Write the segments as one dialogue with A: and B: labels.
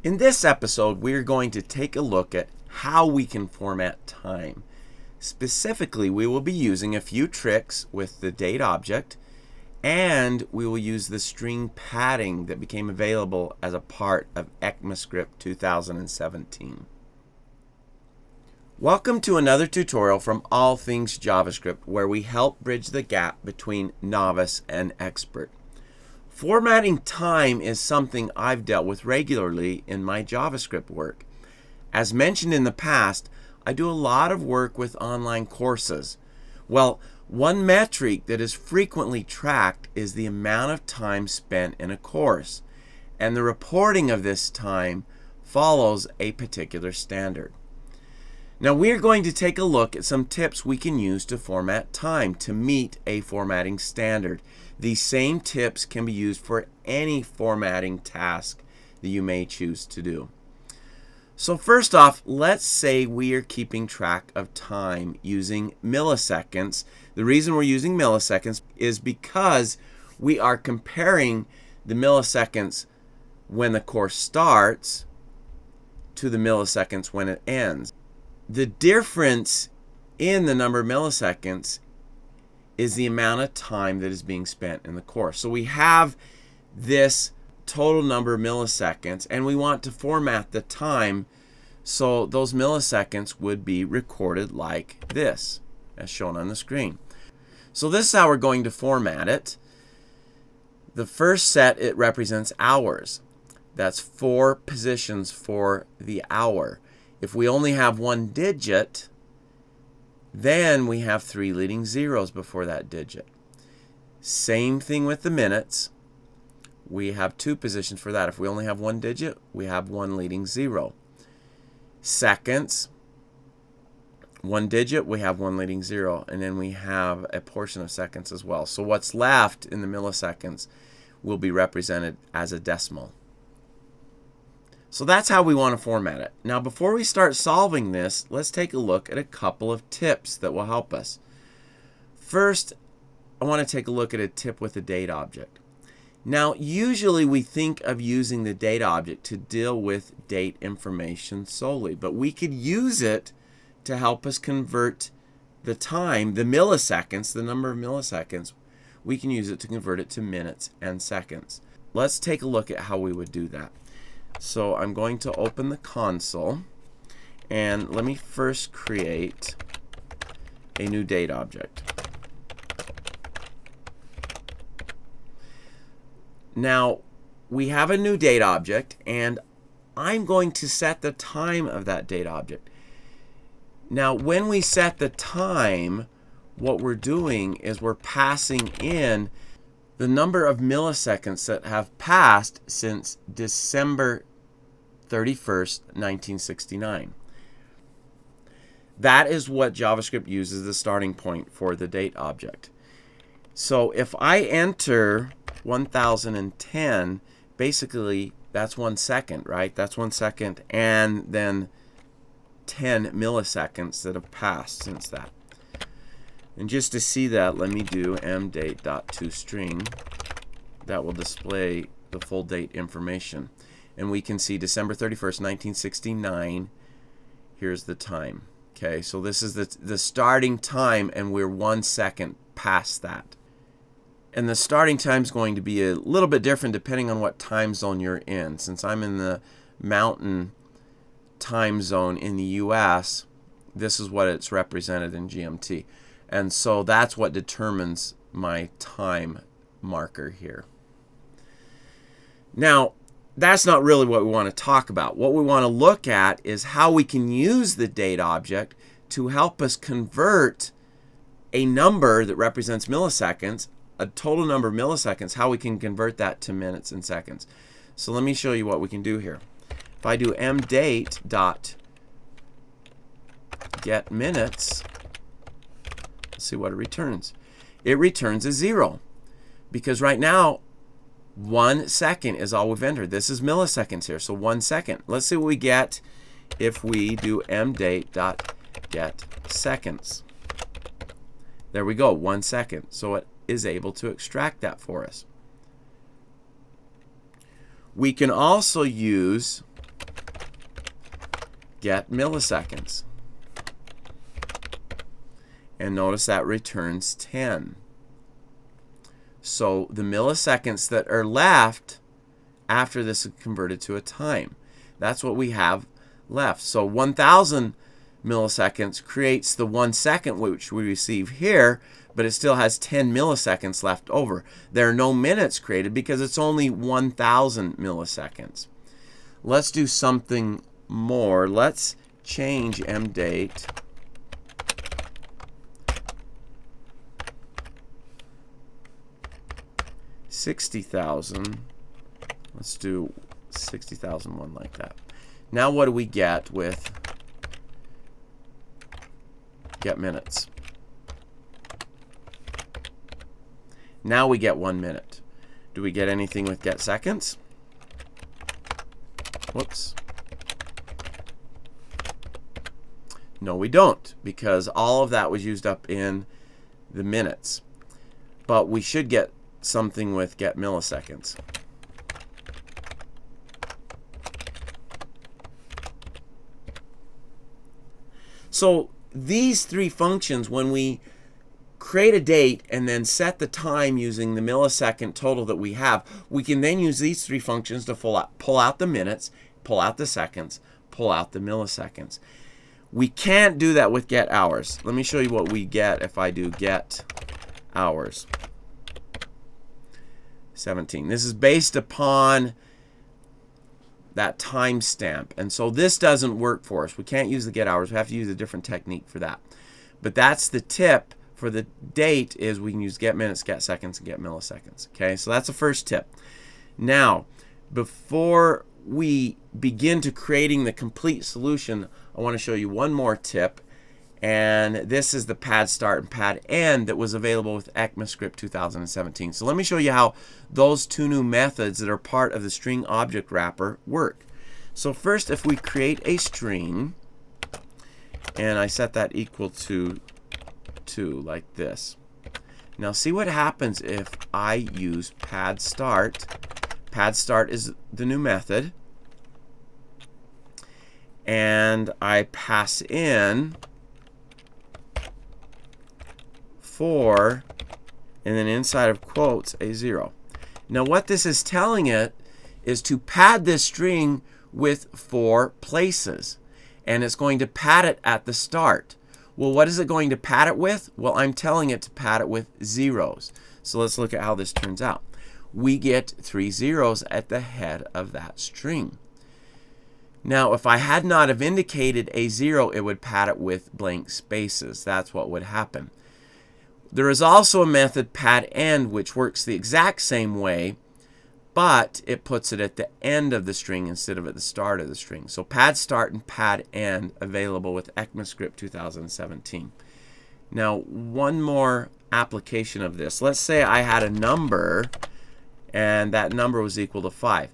A: In this episode, we're going to take a look at how we can format time. Specifically, we will be using a few tricks with the date object, and we will use the string padding that became available as a part of ECMAScript 2017. Welcome to another tutorial from All Things JavaScript, where we help bridge the gap between novice and expert. Formatting time is something I've dealt with regularly in my JavaScript work. As mentioned in the past, I do a lot of work with online courses. Well, one metric that is frequently tracked is the amount of time spent in a course, and the reporting of this time follows a particular standard. Now we're going to take a look at some tips we can use to format time to meet a formatting standard. These same tips can be used for any formatting task that you may choose to do. So first off, let's say we are keeping track of time using milliseconds. The reason we're using milliseconds is because we are comparing the milliseconds when the course starts to the milliseconds when it ends. The difference in the number of milliseconds is the amount of time that is being spent in the course. So we have this total number of milliseconds, and we want to format the time so those milliseconds would be recorded like this, as shown on the screen. So this is how we're going to format it. The first set, it represents hours. That's 4 positions for the hour. If we only have one digit, then we have 3 leading zeros before that digit. Same thing with the minutes. We have 2 positions for that. If we only have one digit, we have 1 leading zero. Seconds, 1 digit, we have 1 leading zero, and then we have a portion of seconds as well. So what's left in the milliseconds will be represented as a decimal. So that's how we want to format it. Now before we start solving this, let's take a look at a couple of tips that will help us. First, I want to take a look at a tip with the date object. Now usually we think of using the date object to deal with date information solely, but we could use it to help us convert the time, the milliseconds, the number of milliseconds. We can use it to convert it to minutes and seconds. Let's take a look at how we would do that. So I'm going to open the console, and let me first create a new date object. Now we have a new date object, and I'm going to set the time of that date object. Now when we set the time, what we're doing is we're passing in the number of milliseconds that have passed since December 31st, 1969. That is what JavaScript uses as the starting point for the date object. So if I enter 1010, basically that's 1 second, right? That's 1 second, and then 10 milliseconds that have passed since that. And just to see that, let me do mdate.toString. That will display the full date information. And we can see December 31st, 1969. Here's the time. Okay, so this is the starting time, and we're 1 second past that. And the starting time is going to be a little bit different depending on what time zone you're in. Since I'm in the Mountain time zone in the US, this is what it's represented in GMT. And so that's what determines my time marker here. Now, that's not really what we want to talk about. What we want to look at is how we can use the date object to help us convert a number that represents milliseconds, a total number of milliseconds, how we can convert that to minutes and seconds. So let me show you what we can do here. If I do mdate.getMinutes, let's see what it returns. It returns a 0 because right now 1 second is all we've entered. This is milliseconds here, so 1 second. Let's see what we get if we do mdate.getSeconds. There we go, 1 second. So it is able to extract that for us. We can also use get milliseconds. And notice that returns 10. So the milliseconds that are left after this is converted to a time. That's what we have left. So 1,000 milliseconds creates the 1 second which we receive here, but it still has 10 milliseconds left over. There are no minutes created because it's only 1,000 milliseconds. Let's do something more. Let's change mdate $60,000. Let's do 60,001 like that. Now what do we get with get minutes? Now we get 1 minute. Do we get anything with get seconds? Whoops. No, we don't, because all of that was used up in the minutes. But we should get something with get milliseconds. So these three functions, when we create a date and then set the time using the millisecond total that we have, we can then use these three functions to pull out the minutes, pull out the seconds, pull out the milliseconds. We can't do that with get hours. Let me show you what we get if I do get hours. 17. This is based upon that timestamp, and so this doesn't work for us. We can't use the get hours. We have to use a different technique for that. But that's the tip for the date, is we can use get minutes, get seconds, and get milliseconds. Okay, so that's the first tip. Now, before we begin to creating the complete solution, I want to show you one more tip, and this is the pad start and pad end that was available with ECMAScript 2017. So let me show you how those two new methods that are part of the string object wrapper work. So first, if we create a string, and I set that equal to 2 like this. Now see what happens if I use pad start. Pad start is the new method, and I pass in 4, and then inside of quotes a 0. Now what this is telling it is to pad this string with 4 places, and it's going to pad it at the start. Well, what is it going to pad it with? Well, I'm telling it to pad it with zeros. So let's look at how this turns out. We get 3 zeros at the head of that string. Now, if I had not have indicated a 0, it would pad it with blank spaces. That's what would happen. There is also a method pad end which works the exact same way, but it puts it at the end of the string instead of at the start of the string. So pad start and pad end available with ECMAScript 2017. Now, one more application of this. Let's say I had a number, and that number was equal to 5.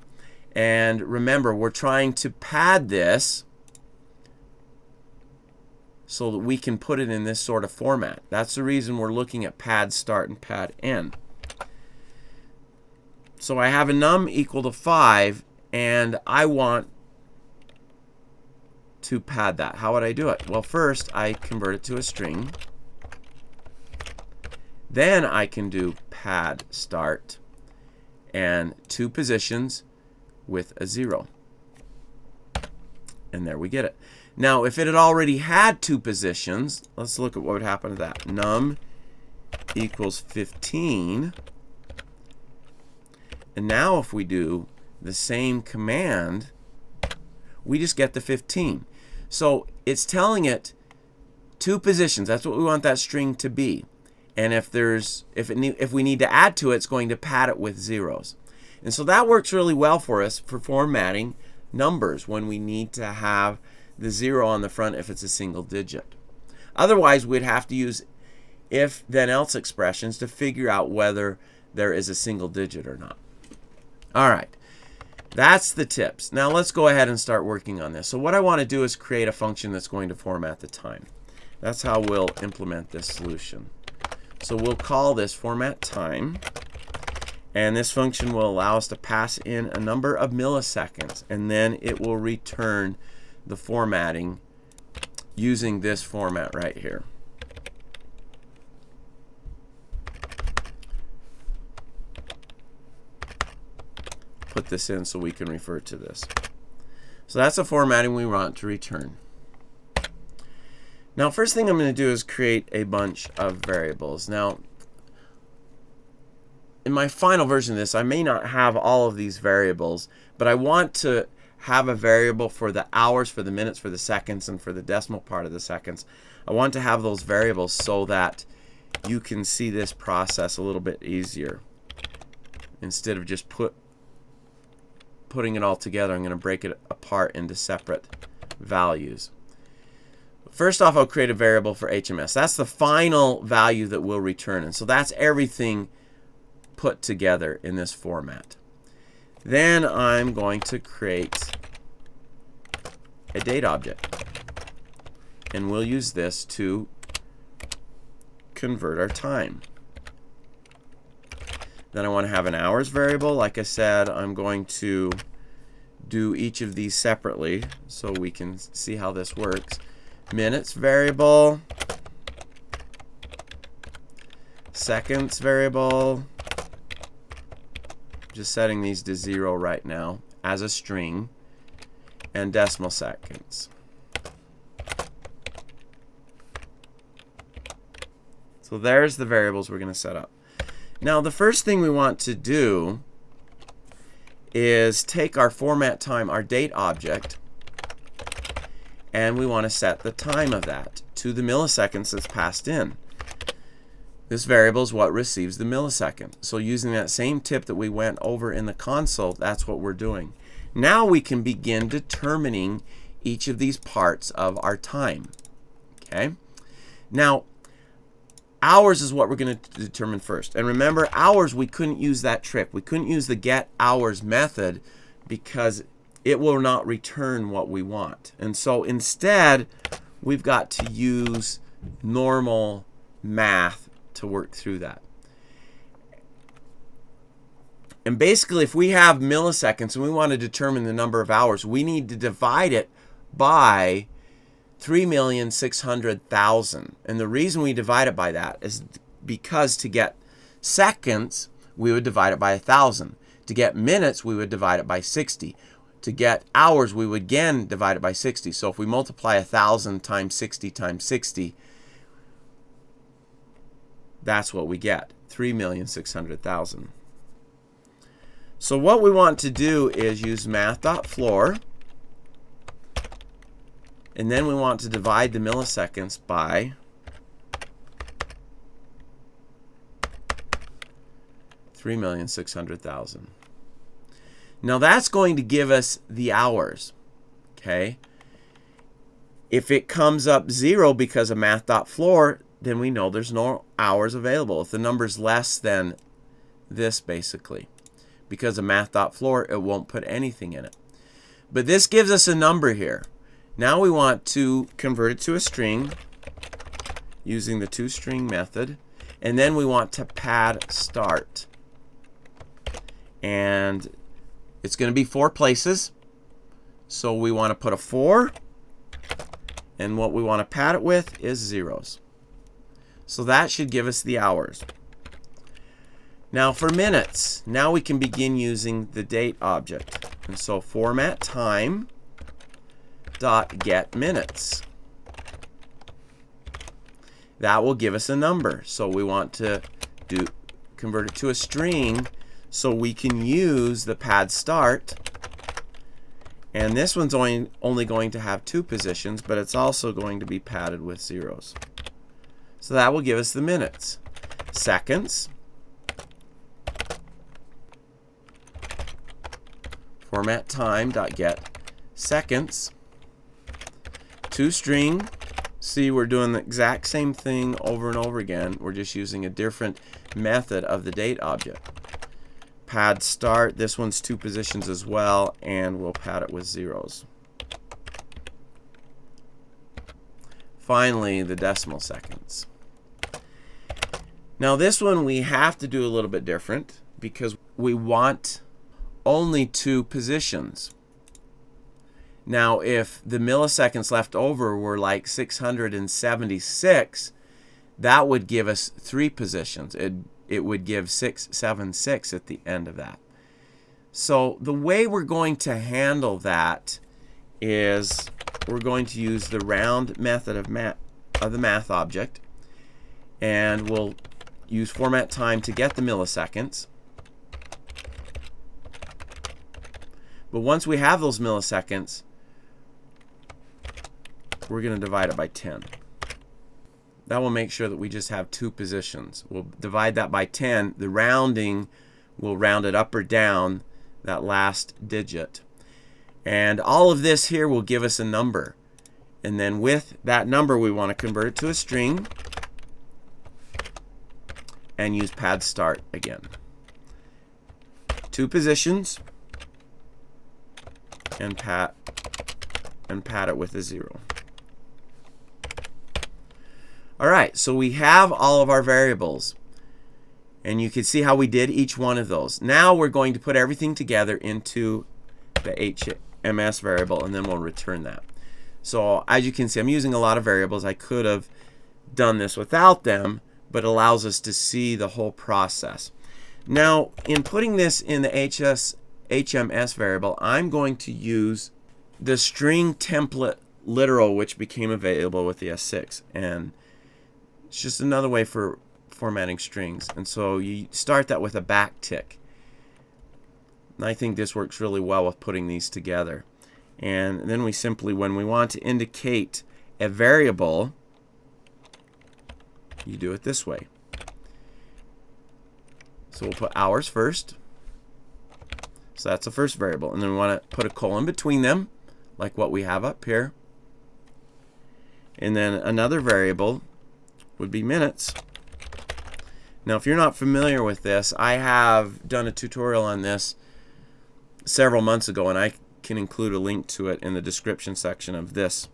A: And remember, we're trying to pad this so that we can put it in this sort of format. That's the reason we're looking at pad start and pad end. So I have a num equal to 5, and I want to pad that. How would I do it? Well, first I convert it to a string. Then I can do pad start and 2 positions with a 0. And there we get it. Now, if it had already had 2 positions, let's look at what would happen to that. Num equals 15. And now if we do the same command, we just get the 15. So it's telling it 2 positions. That's what we want that string to be. And if we need to add to it, it's going to pad it with zeros. And so that works really well for us for formatting numbers when we need to have the 0 on the front if it's a single digit. Otherwise, we'd have to use if then else expressions to figure out whether there is a single digit or not. All right, that's the tips. Now let's go ahead and start working on this. So what I want to do is create a function that's going to format the time. That's how we'll implement this solution. So we'll call this format time, and this function will allow us to pass in a number of milliseconds, and then it will return the formatting using this format right here. Put this in so we can refer to this. So that's the formatting we want to return. Now, first thing I'm going to do is create a bunch of variables. Now, in my final version of this, I may not have all of these variables, but I want to have a variable for the hours, for the minutes, for the seconds, and for the decimal part of the seconds. I want to have those variables so that you can see this process a little bit easier. Instead of just putting it all together, I'm going to break it apart into separate values. First off, I'll create a variable for HMS. That's the final value that we'll return. And so that's everything put together in this format. Then I'm going to create a date object. And we'll use this to convert our time. Then I want to have an hours variable. Like I said, I'm going to do each of these separately so we can see how this works. Minutes variable, seconds variable, just setting these to 0 right now as a string, and decimal seconds. So there's the variables we're going to set up. Now the first thing we want to do is take our format time, our date object, and we want to set the time of that to the milliseconds that's passed in. This variable is what receives the millisecond. So using that same tip that we went over in the console, that's what we're doing. Now we can begin determining each of these parts of our time. Okay? Now, hours is what we're going to determine first. And remember, hours, we couldn't use that trick. We couldn't use the get hours method because it will not return what we want. And so instead, we've got to use normal math to work through that. And basically, if we have milliseconds and we want to determine the number of hours, we need to divide it by 3,600,000. And the reason we divide it by that is because to get seconds, we would divide it by 1,000. To get minutes, we would divide it by 60. To get hours, we would again divide it by 60. So if we multiply 1,000 times 60 times 60, that's what we get, 3,600,000. So what we want to do is use math.floor, and then we want to divide the milliseconds by 3,600,000. Now that's going to give us the hours. Okay? If it comes up 0 because of math.floor, then we know there's no hours available. If the number's less than this, basically, because of math.floor, it won't put anything in it. But this gives us a number here. Now we want to convert it to a string using the toString method, and then we want to pad start. And it's going to be 4 places. So we want to put a 4, and what we want to pad it with is zeros. So that should give us the hours. Now for minutes, now we can begin using the date object. And so format time dot get minutes. That will give us a number. So we want to convert it to a string so we can use the pad start. And this one's only going to have 2 positions, but it's also going to be padded with zeros. So that will give us the minutes. Seconds. Format time dot get seconds. ToString. See, we're doing the exact same thing over and over again. We're just using a different method of the date object. Pad start. This one's 2 positions as well, and we'll pad it with zeros. Finally, the decimal seconds. Now this one we have to do a little bit different because we want only 2 positions. Now, if the milliseconds left over were like 676, that would give us 3 positions. It would give 676 at the end of that. So the way we're going to handle that is we're going to use the round method of the math object, and we'll use format time to get the milliseconds. But once we have those milliseconds, we're going to divide it by 10. That will make sure that we just have 2 positions. We'll divide that by 10. The rounding will round it up or down that last digit. And all of this here will give us a number. And then with that number, we want to convert it to a string and use pad start again. 2 positions and pad it with a 0. All right, so we have all of our variables, and you can see how we did each one of those. Now we're going to put everything together into the HMS variable, and then we'll return that. So as you can see, I'm using a lot of variables. I could have done this without them, but it allows us to see the whole process. Now, in putting this in the HMS variable, I'm going to use the string template literal, which became available with the S6, and it's just another way for formatting strings. And so you start that with a backtick. And I think this works really well with putting these together. And then we simply, when we want to indicate a variable, you do it this way. So we'll put hours first. So that's the first variable. And then we want to put a colon between them, like what we have up here. And then another variable would be minutes. Now, if you're not familiar with this, I have done a tutorial on this several months ago, and I can include a link to it in the description section of this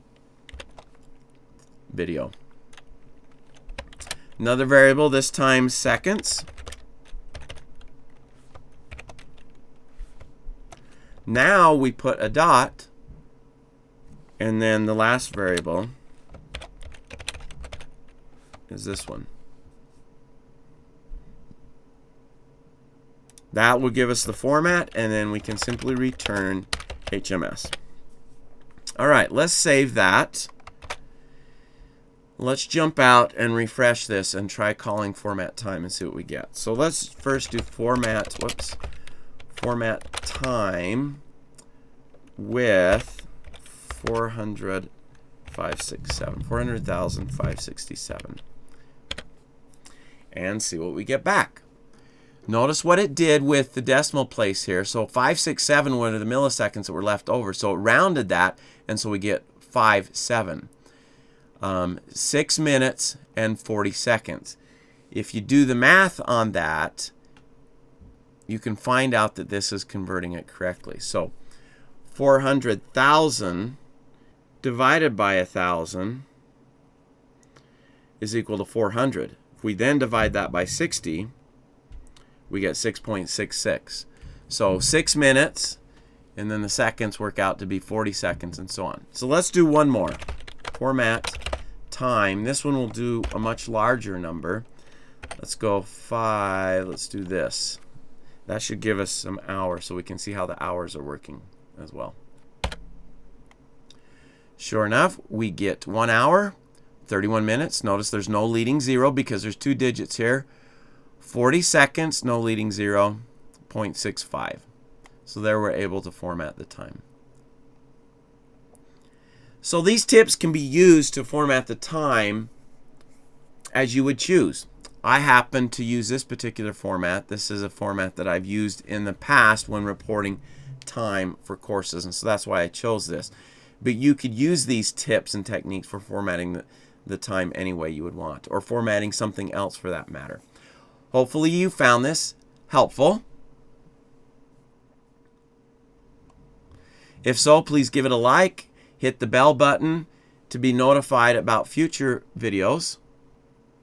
A: video. Another variable, this time seconds. Now we put a dot, and then the last variable is this one. That will give us the format, and then we can simply return HMS. All right, let's save that. Let's jump out and refresh this and try calling format time and see what we get. So let's first do format time with 400,567 and see what we get back. Notice what it did with the decimal place here. So 567 were the milliseconds that were left over. So it rounded that, and so we get 57. 6 minutes and 40 seconds. If you do the math on that, you can find out that this is converting it correctly. So 400,000 divided by 1,000 is equal to 400. If we then divide that by 60, we get 6.66. So 6 minutes, and then the seconds work out to be 40 seconds, and so on. So let's do one more. Format time. This one will do a much larger number. Let's go 5. Let's do this. That should give us some hours, so we can see how the hours are working as well. Sure enough, we get 1 hour, 31 minutes. Notice there's no leading 0 because there's 2 digits here. 40 seconds, no leading 0, 0.65. So there we're able to format the time. So these tips can be used to format the time as you would choose. I happen to use this particular format. This is a format that I've used in the past when reporting time for courses, and so that's why I chose this. But you could use these tips and techniques for formatting the time any way you would want, or formatting something else for that matter. Hopefully you found this helpful. If so, please give it a like, hit the bell button to be notified about future videos.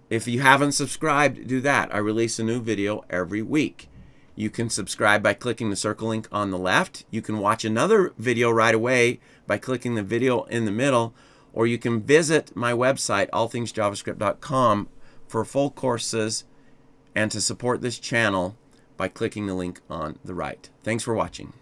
A: If you haven't subscribed, do that. I release a new video every week. You can subscribe by clicking the circle link on the left. You can watch another video right away by clicking the video in the middle, or you can visit my website, allthingsjavascript.com, for full courses and to support this channel by clicking the link on the right. Thanks for watching.